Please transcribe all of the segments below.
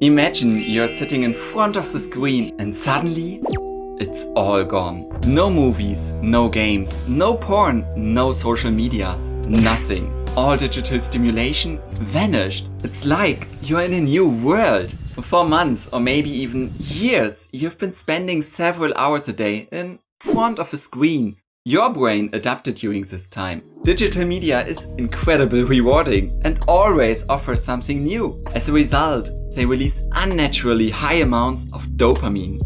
Imagine you're sitting in front of the screen and suddenly it's all gone. No movies, no games, no porn, no social medias, nothing. All digital stimulation vanished. It's like you're in a new world. For months or maybe even years, you've been spending several hours a day in front of a screen. Your brain adapted during this time. Digital media is incredibly rewarding and always offers something new. As a result, they release unnaturally high amounts of dopamine.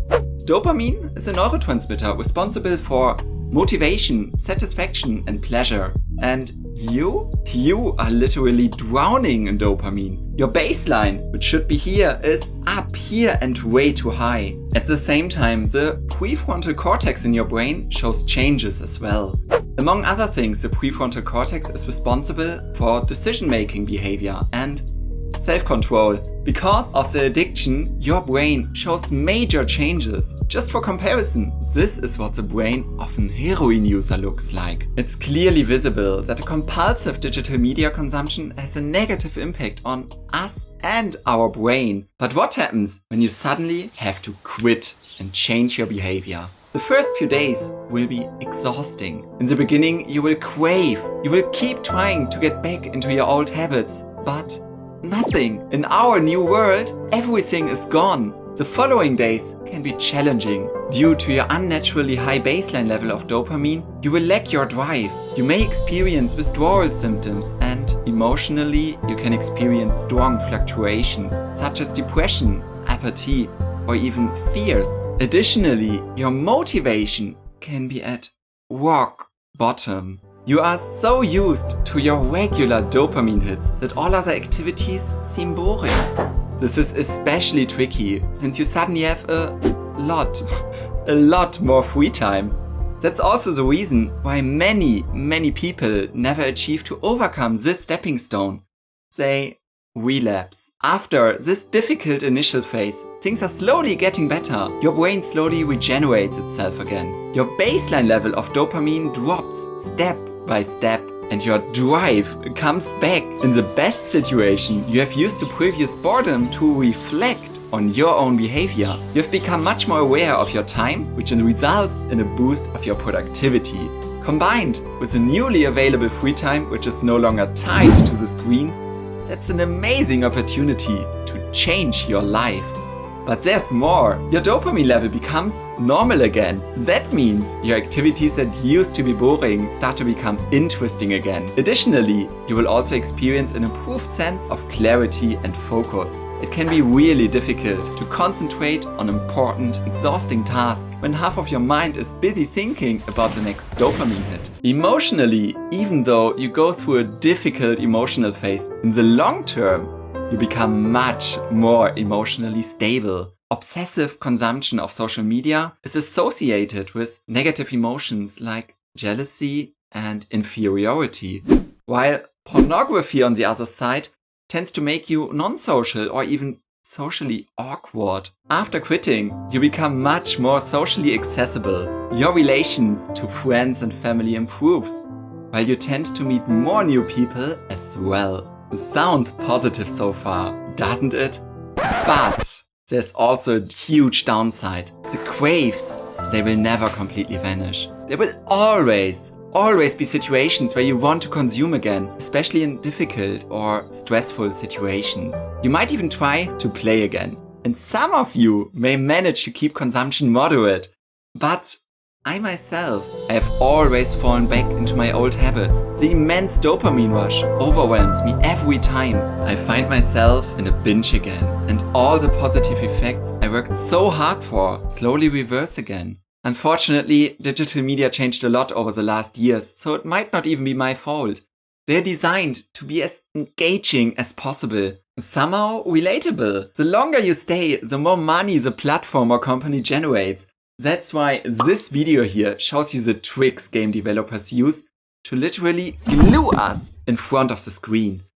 Dopamine is a neurotransmitter responsible for motivation, satisfaction, and pleasure. And you are literally drowning in dopamine. Your baseline, which should be here, is up here and way too high. At the same time, the prefrontal cortex in your brain shows changes as well. Among other things, the prefrontal cortex is responsible for decision-making behavior and self-control. Because of the addiction, your brain shows major changes. Just for comparison, this is what the brain of an heroin user looks like. It's clearly visible that a compulsive digital media consumption has a negative impact on us and our brain. But what happens when you suddenly have to quit and change your behavior? The first few days will be exhausting. In the beginning, you will crave. You will keep trying to get back into your old habits, but nothing. In our new world, everything is gone. The following days can be challenging. Due to your unnaturally high baseline level of dopamine, you will lack your drive. You may experience withdrawal symptoms, and emotionally, you can experience strong fluctuations such as depression, apathy, or even fears. Additionally, your motivation can be at rock bottom. You are so used to your regular dopamine hits that all other activities seem boring. This is especially tricky since you suddenly have a lot more free time. That's also the reason why many people never achieve to overcome this stepping stone. They relapse. After this difficult initial phase, things are slowly getting better. Your brain slowly regenerates itself again. Your baseline level of dopamine drops step by step, and your drive comes back. In the best situation, you have used the previous boredom to reflect on your own behavior. You have become much more aware of your time, which results in a boost of your productivity. Combined with the newly available free time, which is no longer tied to the screen, that's an amazing opportunity to change your life. But there's more. Your dopamine level becomes normal again. That means your activities that used to be boring start to become interesting again. Additionally, you will also experience an improved sense of clarity and focus. It can be really difficult to concentrate on important, exhausting tasks when half of your mind is busy thinking about the next dopamine hit. Emotionally, even though you go through a difficult emotional phase, in the long term, you become much more emotionally stable. Obsessive consumption of social media is associated with negative emotions like jealousy and inferiority, while pornography, on the other side, tends to make you non-social or even socially awkward. After quitting, you become much more socially accessible. Your relations to friends and family improves, while you tend to meet more new people as well. This sounds positive so far, doesn't it? But there's also a huge downside. The craves, they will never completely vanish. There will always be situations where you want to consume again, especially in difficult or stressful situations. You might even try to play again. And some of you may manage to keep consumption moderate. But I myself have always fallen back into my old habits. The immense dopamine rush overwhelms me every time. I find myself in a binge again, and all the positive effects I worked so hard for slowly reverse again. Unfortunately, digital media changed a lot over the last years, so it might not even be my fault. They're designed to be as engaging as possible, somehow relatable. The longer you stay, the more money the platform or company generates. That's why this video here shows you the tricks game developers use to literally glue us in front of the screen.